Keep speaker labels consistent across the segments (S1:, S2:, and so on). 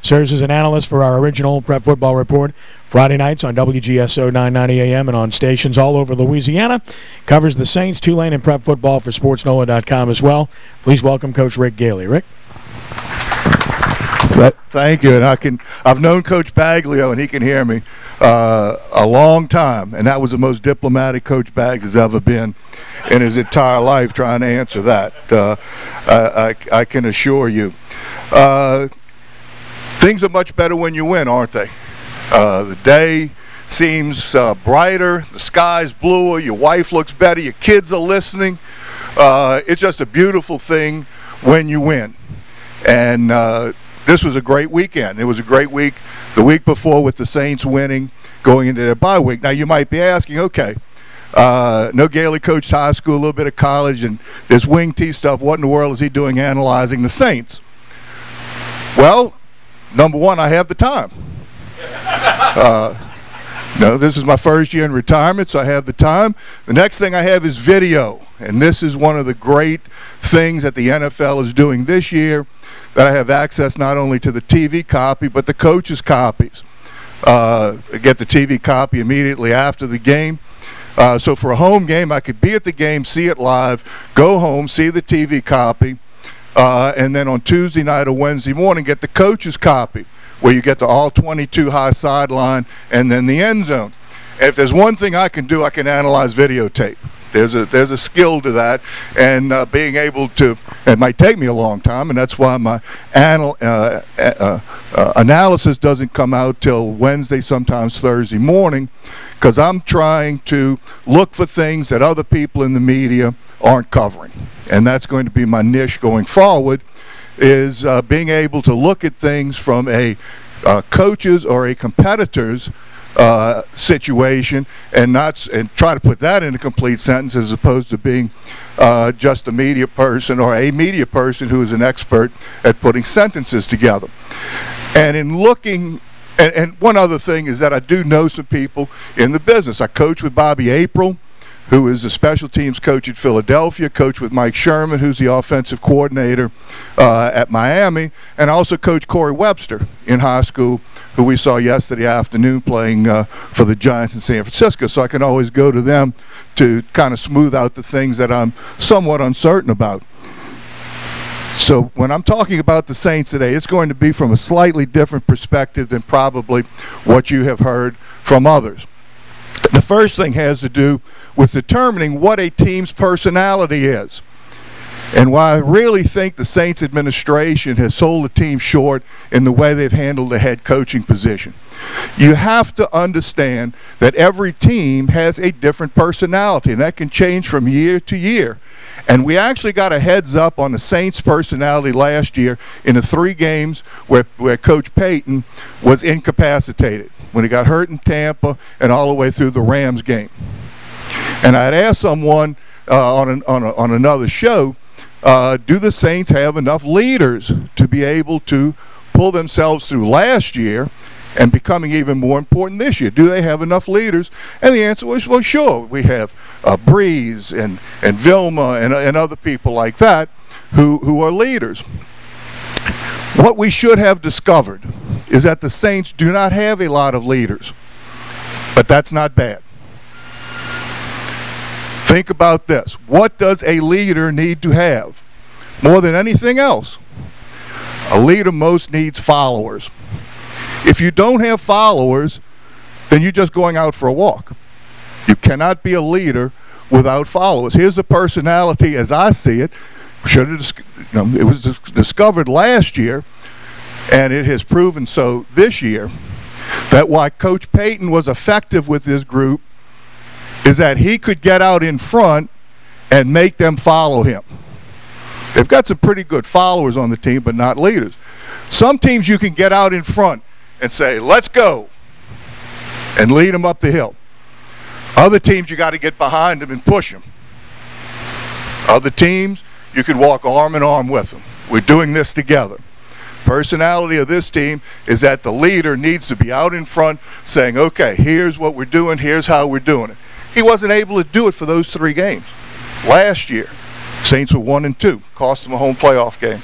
S1: serves as an analyst for our original Prep Football Report Friday nights on WGSO 990 AM and on stations all over Louisiana. Covers the Saints, Tulane, and Prep Football for SportsNola.com as well. Please welcome Coach Rick Gaille. Rick?
S2: Thank you. And I've known Coach Baglio, and he can hear me, a long time. And that was the most diplomatic Coach Bags has ever been in his entire life trying to answer that. I can assure you. Things are much better when you win, aren't they? The day seems brighter, the sky's bluer, your wife looks better, your kids are listening. It's just a beautiful thing when you win. And this was a great weekend. It was a great week the week before with the Saints winning, going into their bye week. Now you might be asking, okay, no Gaille coached high school, a little bit of college, and this wing T stuff, what in the world is he doing analyzing the Saints? Well, number one, I have the time. No, this is my first year in retirement, so I have the time. The next thing I have is video, and this is one of the great things that the NFL is doing this year, that I have access not only to the TV copy, but the coaches' copies. I get the TV copy immediately after the game. So for a home game, I could be at the game, see it live, go home, see the TV copy, and then on Tuesday night or Wednesday morning get the coach's copy, where you get the all 22 high sideline and then the end zone. And if there's one thing I can do, I can analyze videotape. There's a skill to that, and being able to, it might take me a long time, and that's why my analysis doesn't come out till Wednesday, sometimes Thursday morning, because I'm trying to look for things that other people in the media aren't covering. And that's going to be my niche going forward, is being able to look at things from a coach's or a competitor's situation and try to put that in a complete sentence, as opposed to being just a media person or a media person who is an expert at putting sentences together. And in looking, and one other thing is that I do know some people in the business. I coach with Bobby April, who is a special teams coach at Philadelphia, coach with Mike Sherman, who's the offensive coordinator at Miami, and I also coach Corey Webster in high school, who we saw yesterday afternoon playing for the Giants in San Francisco. So I can always go to them to kind of smooth out the things that I'm somewhat uncertain about. So when I'm talking about the Saints today, it's going to be from a slightly different perspective than probably what you have heard from others. The first thing has to do with determining what a team's personality is, and why I really think the Saints administration has sold the team short in the way they've handled the head coaching position. You have to understand that every team has a different personality, and that can change from year to year. And we actually got a heads up on the Saints' personality last year in the 3 games where Coach Payton was incapacitated, when he got hurt in Tampa and all the way through the Rams game. And I'd asked someone on another show, do the Saints have enough leaders to be able to pull themselves through last year and becoming even more important this year? Do they have enough leaders? And the answer was, well, sure. We have Breeze and Vilma and other people like that who are leaders. What we should have discovered is that the Saints do not have a lot of leaders, but that's not bad. Think about this. What does a leader need to have? More than anything else, a leader most needs followers. If you don't have followers, then you're just going out for a walk. You cannot be a leader without followers. Here's the personality as I see it. It was discovered last year, and it has proven so this year, that why Coach Payton was effective with this group is that he could get out in front and make them follow him. They've got some pretty good followers on the team, but not leaders. Some teams you can get out in front and say, let's go, and lead them up the hill. Other teams, you got to get behind them and push them. Other teams, you can walk arm in arm with them. We're doing this together. Personality of this team is that the leader needs to be out in front saying, okay, here's what we're doing, here's how we're doing it. He wasn't able to do it for those 3 games. Last year, Saints were 1-2, cost them a home playoff game.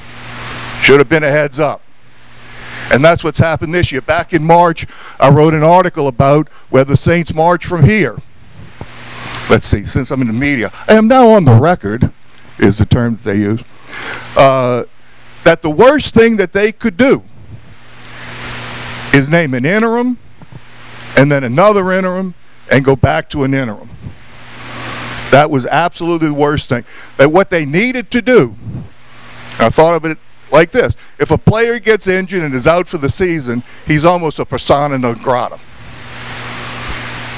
S2: Should have been a heads up. And that's what's happened this year. Back in March, I wrote an article about where the Saints march from here. Let's see, since I'm in the media, I am now on the record, is the term that they use, that the worst thing that they could do is name an interim and then another interim and go back to an interim. That was absolutely the worst thing. That what they needed to do, I thought of it like this: if a player gets injured and is out for the season, he's almost a persona non grata.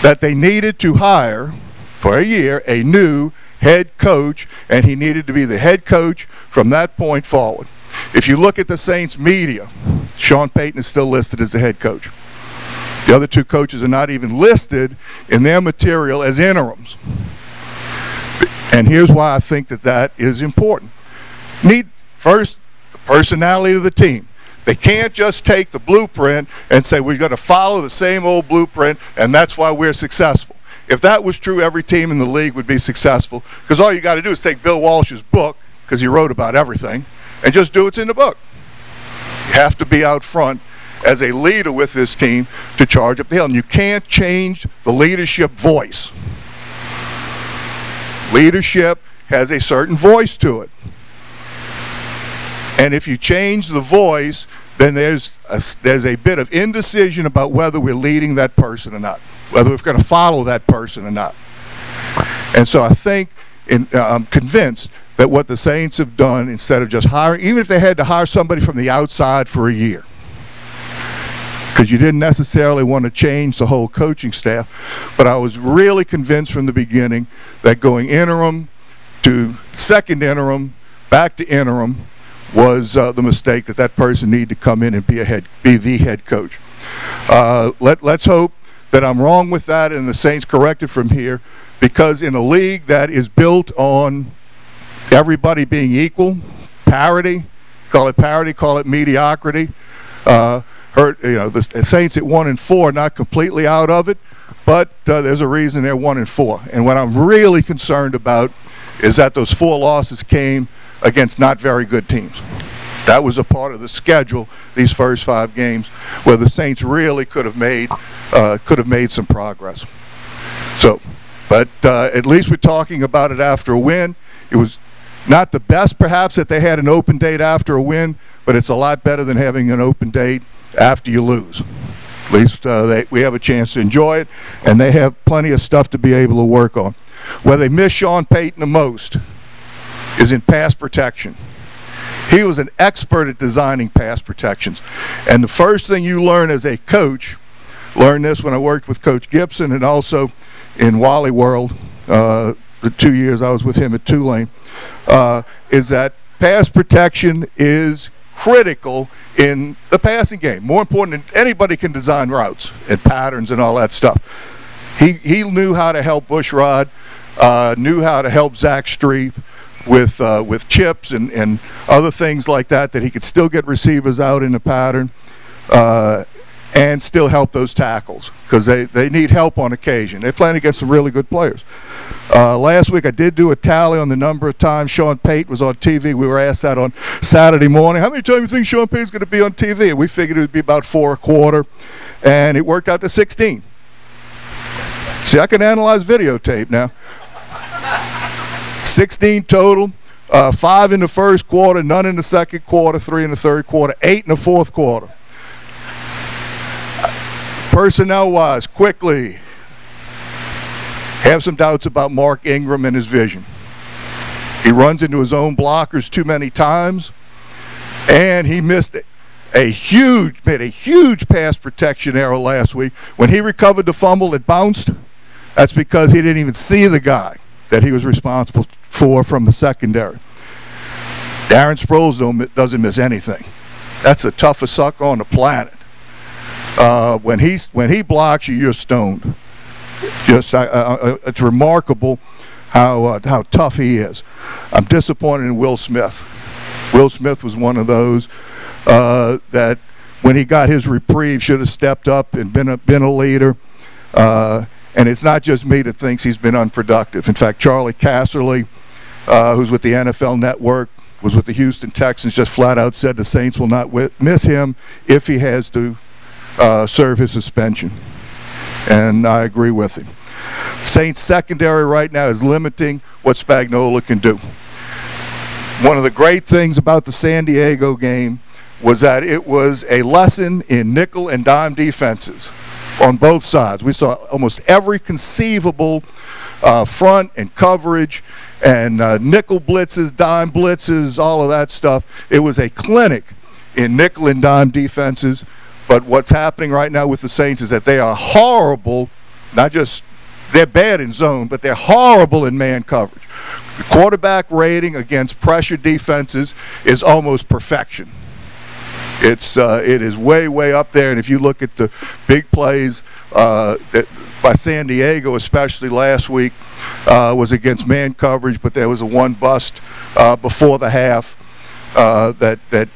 S2: That they needed to hire, for a year, a new head coach, and he needed to be the head coach from that point forward. If you look at the Saints media, Sean Payton is still listed as the head coach. The other two coaches are not even listed in their material as interims. And here's why I think that that is important. First, the personality of the team. They can't just take the blueprint and say we're going to follow the same old blueprint and that's why we're successful. If that was true, every team in the league would be successful, because all you got to do is take Bill Walsh's book, because he wrote about everything, and just do what's in the book. You have to be out front as a leader with this team to charge up the hill, and you can't change the leadership voice. Leadership has a certain voice to it. And if you change the voice, then there's a bit of indecision about whether we're leading that person or not, whether we're going to follow that person or not. And so I think, I'm convinced that what the Saints have done, instead of just hiring, even if they had to hire somebody from the outside for a year, because you didn't necessarily want to change the whole coaching staff, but I was really convinced from the beginning that going interim to second interim, back to interim, was the mistake, that person needed to come in and be the head coach. Let's hope that I'm wrong with that and the Saints correct it from here, because in a league that is built on everybody being equal, parity, call it mediocrity, the Saints at 1-4, not completely out of it, but there's a reason they're 1-4. And what I'm really concerned about is that those 4 losses came against not very good teams. That was a part of the schedule, these first 5 games, where the Saints really could have made some progress. So, but at least we're talking about it after a win. It was not the best, perhaps, that they had an open date after a win, but it's a lot better than having an open date after you lose. At least we have a chance to enjoy it, and they have plenty of stuff to be able to work on. Where they miss Sean Payton the most is in pass protection. He was an expert at designing pass protections. And the first thing you learn as a coach, learned this when I worked with Coach Gibson and also in Wally World, the 2 years I was with him at Tulane, is that pass protection is critical in the passing game. More important than anybody can design routes and patterns and all that stuff. He knew how to help Bushrod, knew how to help Zach Strief with chips and other things like that he could still get receivers out in the pattern and still help those tackles, because they need help on occasion. They're playing against some really good players. Last week I did do a tally on the number of times Sean Payton was on TV. We were asked that on Saturday morning. How many times do you think Sean Payton's going to be on TV? And we figured it would be about 4 a quarter, and it worked out to 16. See, I can analyze videotape now. 16 total, 5 in the first quarter, none in the second quarter, 3 in the third quarter, 8 in the fourth quarter. Personnel-wise, quickly, have some doubts about Mark Ingram and his vision. He runs into his own blockers too many times, and he missed made a huge pass protection error last week. When he recovered the fumble, it bounced. That's because he didn't even see the guy that he was responsible for from the secondary. Darren Sproles doesn't miss anything. That's the toughest sucker on the planet. When he blocks you, you're stoned. It's remarkable how tough he is. I'm disappointed in Will Smith. Will Smith was one of those that when he got his reprieve should have stepped up and been a leader. And it's not just me that thinks he's been unproductive. In fact, Charlie Casserly, who's with the NFL Network, was with the Houston Texans, just flat out said the Saints will not miss him if he has to serve his suspension. And I agree with him. Saints secondary right now is limiting what Spagnuolo can do. One of the great things about the San Diego game was that it was a lesson in nickel and dime defenses on both sides. We saw almost every conceivable front and coverage and nickel blitzes, dime blitzes, all of that stuff. It was a clinic in nickel and dime defenses. But what's happening right now with the Saints is that they are horrible, not just they're bad in zone, but they're horrible in man coverage. The quarterback rating against pressure defenses is almost perfection. It is way, way up there. And if you look at the big plays by San Diego, especially last week, was against man coverage, but there was a one bust before the half that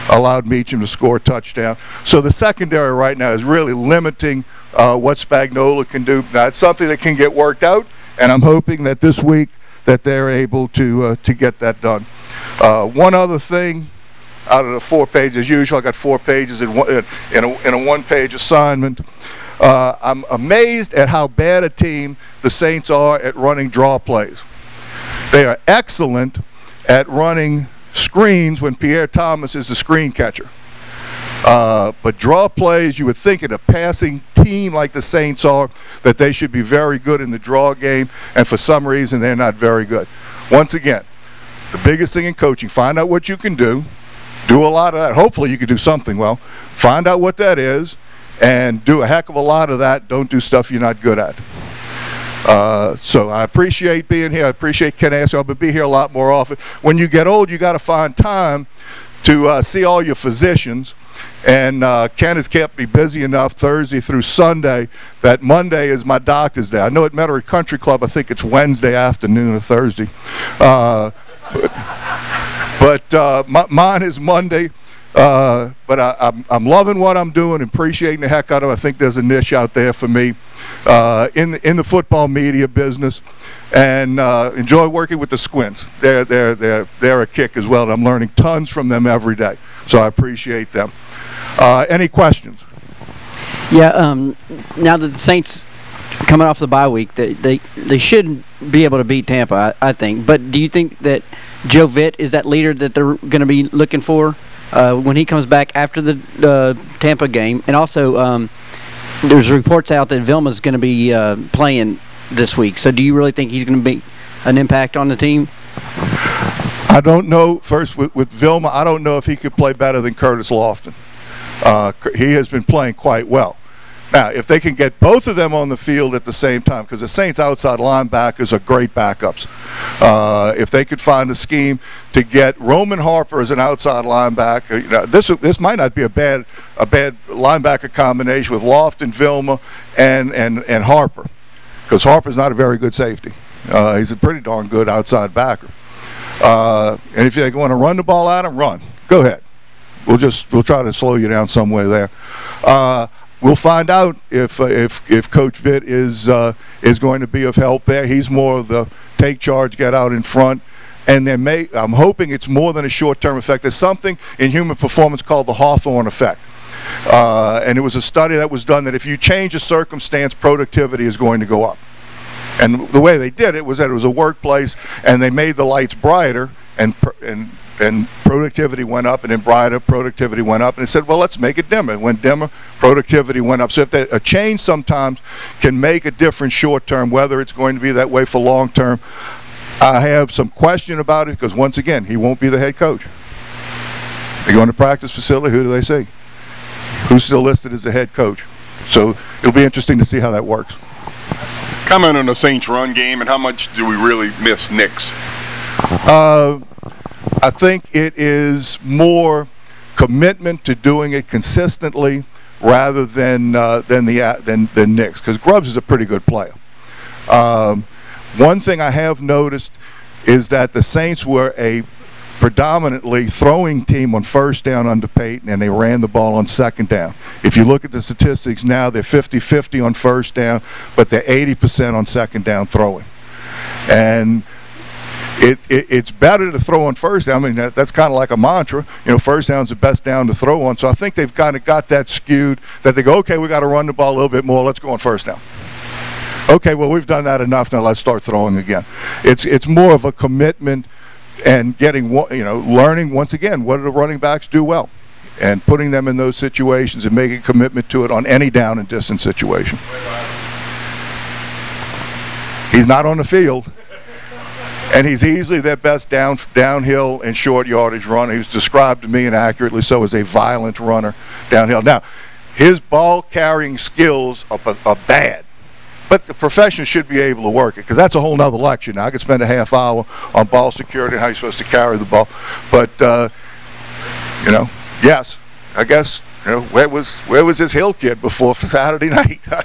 S2: allowed Meacham to score a touchdown. So the secondary right now is really limiting what Spagnuolo can do. Now, it's something that can get worked out, and I'm hoping that this week that they're able to get that done. One other thing out of the 4 pages, as usual, I got 4 pages in a one-page assignment. I'm amazed at how bad a team the Saints are at running draw plays. They are excellent at running screens when Pierre Thomas is the screen catcher. But draw plays, you would think in a passing team like the Saints are, that they should be very good in the draw game, and for some reason they're not very good. Once again, the biggest thing in coaching, find out what you can do a lot of that. Hopefully you can do something well. Find out what that is, and do a heck of a lot of that. Don't do stuff you're not good at. So I appreciate being here. I appreciate Ken Asher. I'll be here a lot more often. When you get old, you got to find time to see all your physicians. And Ken has kept me busy enough Thursday through Sunday that Monday is my doctor's day. I know at Metairie Country Club, I think it's Wednesday afternoon or Thursday. But mine is Monday. But I'm loving what I'm doing and appreciating the heck out of it. I think there's a niche out there for me in the football media business, and enjoy working with the Squints. They're a kick as well, and I'm learning tons from them every day. So I appreciate them. Any questions?
S3: Yeah. Now that the Saints coming off the bye week, they should be able to beat Tampa, I think. But do you think that Joe Vitt is that leader that they're going to be looking for when he comes back after the Tampa game? And also, there's reports out that Vilma's going to be playing this week. So do you really think he's going to be an impact on the team?
S2: I don't know. First, with Vilma, I don't know if he could play better than Curtis Lofton. He has been playing quite well. Now, if they can get both of them on the field at the same time, because the Saints' outside linebackers are great backups. If they could find a scheme to get Roman Harper as an outside linebacker, you know, this might not be a bad linebacker combination with Lofton, Vilma, and Harper, because Harper's not a very good safety. He's a pretty darn good outside backer. And if they want to run the ball at him, run. Go ahead. We'll try to slow you down some way there. We'll find out if Coach Vitt is going to be of help there. He's more of the take charge, get out in front, and I'm hoping it's more than a short-term effect. There's something in human performance called the Hawthorne effect, and it was a study that was done that if you change a circumstance, productivity is going to go up. And the way they did it was that it was a workplace, and they made the lights brighter, and productivity went up, and then brighter, productivity went up, and they said, well, let's make it dimmer. When dimmer, productivity went up. So if a change sometimes can make a difference short term, whether it's going to be that way for long term, I have some question about it, because once again, he won't be the head coach. They go in the practice facility, who do they see? Who's still listed as the head coach? So it'll be interesting to see how that works.
S4: Comment on the Saints run game, and how much do we really miss Nix?
S2: I think it is more commitment to doing it consistently rather than Nix, because Grubbs is a pretty good player. One thing I have noticed is that the Saints were a predominantly throwing team on first down under Peyton, and they ran the ball on second down. If you look at the statistics now, they're 50-50 on first down, but they're 80% on second down throwing. And it's better to throw on first down. I mean, that's kind of like a mantra. You know, first down's the best down to throw on. So I think they've kind of got that skewed that they go, okay, we got to run the ball a little bit more. Let's go on first down. Okay, well, we've done that enough. Now let's start throwing again. It's more of a commitment and getting, you know, learning once again what do the running backs do well, and putting them in those situations and making a commitment to it on any down and distance situation. He's not on the field. And he's easily their best downhill and short yardage runner. He was described to me, and accurately so, as a violent runner downhill. Now, his ball carrying skills are bad, but the profession should be able to work it, because that's a whole nother lecture. Now, I could spend a half hour on ball security and how you're supposed to carry the ball. But, you know, yes, I guess, you know, where was this Hill kid before for Saturday night? I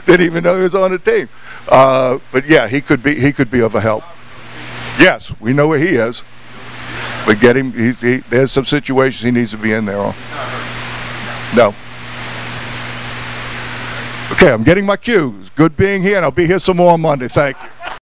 S2: didn't even know he was on the team. But yeah, he could be of a help. Yes, we know where he is, but get him. There's some situations he needs to be in there on. No. Okay, I'm getting my cue. It's good being here, and I'll be here some more on Monday. Thank you.